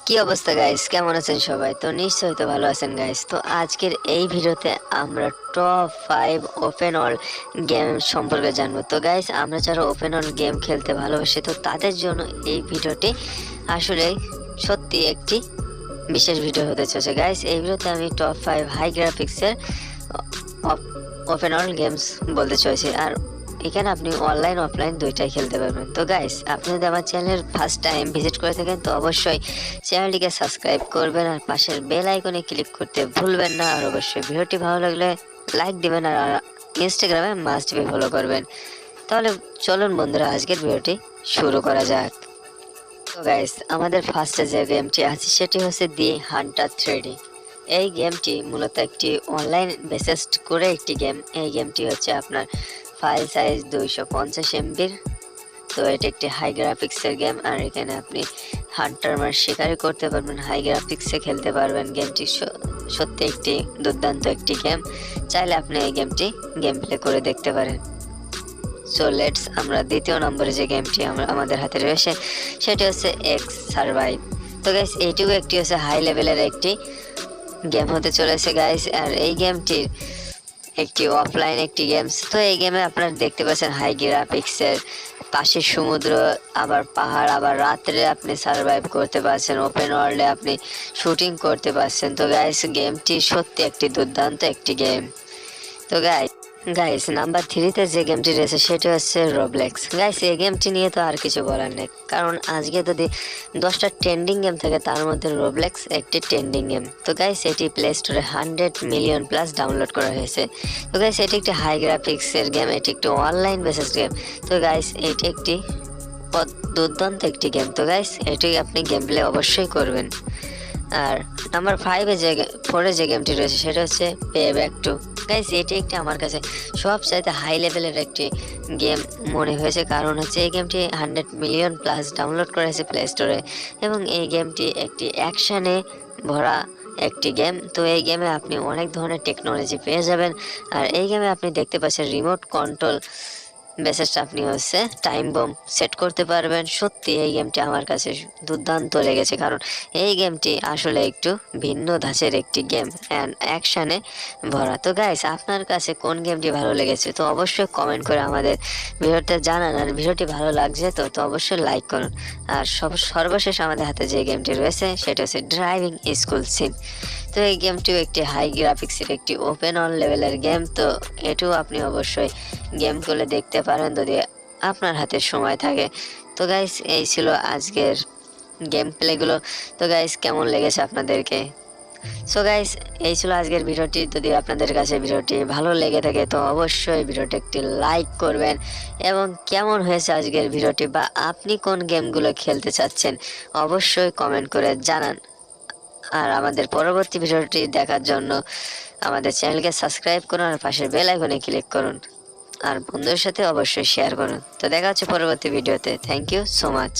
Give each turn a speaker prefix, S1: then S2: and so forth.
S1: কি অবস্থা গাইস, কেমন আছেন সবাই? তো নিশ্চয়ই তো ভালো আছেন গাইস। তো আজকের এই ভিডিওতে আমরা টপ 5 ওপেন ওয়ার্ল্ড গেম সম্পর্কে জানবো। তো গাইস, আমরা যারা ওপেন ওয়ার্ল্ড গেম খেলতে ভালোবাসি তো তাদের জন্য এই ভিডিওটি আসলে সত্যি একটি বিশেষ ভিডিও হতে চলেছে গাইস। এই ভিডিওতে আমি টপ 5 হাই গ্রাফিক্সের ওপেন ওয়ার্ল্ড গেমস বলতে চলেছি। আর এখানে আপনি অনলাইন অফলাইন দুইটাই খেলতে পারবেন। তো গাইস, আপনি যদি আমার চ্যানেলের ফার্স্ট টাইম ভিজিট করে থাকেন তো অবশ্যই চ্যানেলটিকে সাবস্ক্রাইব করবেন আর পাশের বেল আইকনে ক্লিক করতে ভুলবেন না। আর অবশ্যই ভিডিওটি ভালো লাগলে লাইক দিবেন আর ইনস্টাগ্রামে মাস্ট বি ফলো করবেন। তাহলে চলুন বন্ধুরা, আজকের ভিডিওটি শুরু করা যাক। তো গাইস, আমাদের ফার্স্টে যে গেমটি আছে সেটি হচ্ছে দি হান্টার 3D। এই গেমটি মূলত একটি অনলাইন বেসড করে একটি গেম। এই গেমটি হচ্ছে আপনার ফাইল সাইজ 250 MB। তো এটা একটি হাই গ্রাফিক্সের গেম আর এখানে আপনি হান্টার শিকারি করতে পারবেন, হাই গ্রাফিক্সে খেলতে পারবেন। গেমটি সত্যি একটি দুর্দান্ত একটি গেম। চাইলে আপনি এই গেমটি গেম প্লে করে দেখতে পারেন। সো লেটস, আমরা দ্বিতীয় নম্বরে যে গেমটি আমাদের হাতে রয়েছে সেটি হচ্ছে এক্স সার্ভাইভ। তো গাইস, এইটিও একটি হচ্ছে হাই লেভেলের একটি গেম হতে চলেছে গাইস। আর এই গেমটির একটি অফলাইন একটি গেমস। তো এই গেমে আপনারা দেখতে পাচ্ছেন হাই গ্রাফিক্সের, পাশে সমুদ্র, আবার পাহাড়, আবার রাত্রে আপনি সার্ভাইভ করতে পারছেন, ওপেন ওয়ার্ল্ডে আপনি শুটিং করতে পারছেন। তো গাইস, গেমটি সত্যি একটি দুর্দান্ত একটি গেম। তো গাইস নাম্বার 3-তে যে গেমটি রয়েছে সেটি হচ্ছে রোবলেক্স। গাইস, এই গেমটি নিয়ে তো আর কিছু বলার নেই, কারণ আজকে যদি 10টা ট্রেন্ডিং গেম থাকে তার মধ্যে রোবলেক্স একটি ট্রেন্ডিং গেম। তো গাইস, এটি প্লে স্টোরে 100 মিলিয়ন প্লাস ডাউনলোড করা হয়েছে। তো গাইস, এটি একটি হাই গ্রাফিক্সের গেম, এটি একটি অনলাইন বেসিস গেম। তো গাইস, এটি একটি দুর্দান্ত একটি গেম। তো গাইস, এটি আপনি গেম প্লে অবশ্যই করবেন। আর নাম্বার 4-এ যে গেমটি রয়েছে সেটা হচ্ছে পে ব্যাক 2। গাইস, এটি একটি আমার কাছে সবচাইতে হাই লেভেলের একটি গেম মনে হয়েছে, কারণ হচ্ছে এই গেমটি 100 মিলিয়ন প্লাস ডাউনলোড করা হয়েছে প্লে স্টোরে এবং এই গেমটি একটি অ্যাকশানে ভরা একটি গেম। তো এই গেমে আপনি অনেক ধরনের টেকনোলজি পেয়ে যাবেন। আর এই গেমে আপনি দেখতে পাচ্ছেন রিমোট কন্ট্রোল বেসিসটা আপনি হচ্ছে টাইম বম সেট করতে পারবেন। সত্যি এই গেমটি আমার কাছে দুর্দান্ত লেগেছে, কারণ এই গেমটি আসলে একটু ভিন্ন ধাঁচের একটি গেম অ্যান্ড অ্যাকশানে ভরা। তো গাইস, আপনার কাছে কোন গেমটি ভালো লেগেছে তো অবশ্যই কমেন্ট করে আমাদের ভিডিওতে জানান। আর ভিডিওটি ভালো লাগছে তো অবশ্যই লাইক করুন। আর সর্বশেষ আমাদের হাতে যে গেমটি রয়েছে সেটা হচ্ছে ড্রাইভিং স্কুল সিম। তো এই গেমটিও একটি হাই গ্রাফিক্সের একটি ওপেন অন লেভেলের গেম। তো এটিও আপনি অবশ্যই গেম গুলো দেখতে পারেন যদি আপনার হাতে সময় থাকে। তো গাইস, এই ছিল আজকের গেম প্লেগুলো। তো গাইস, কেমন লেগেছে আপনাদেরকে? সো গাইস, এই ছিল আজকের ভিডিওটি। যদি আপনাদের কাছে ভিডিওটি ভালো লেগে থাকে তো অবশ্যই ভিডিওটি একটি লাইক করবেন এবং কেমন হয়েছে আজকের ভিডিওটি বা আপনি কোন গেমগুলো খেলতে চাচ্ছেন অবশ্যই কমেন্ট করে জানান। আর আমাদের পরবর্তী ভিডিওটি দেখার জন্য আমাদের চ্যানেলকে সাবস্ক্রাইব করুন আর পাশের বেল আইকনে ক্লিক করুন আর বন্ধুদের সাথে অবশ্যই শেয়ার করুন। তো দেখা হচ্ছে পরবর্তী ভিডিওতে। Thank you so much.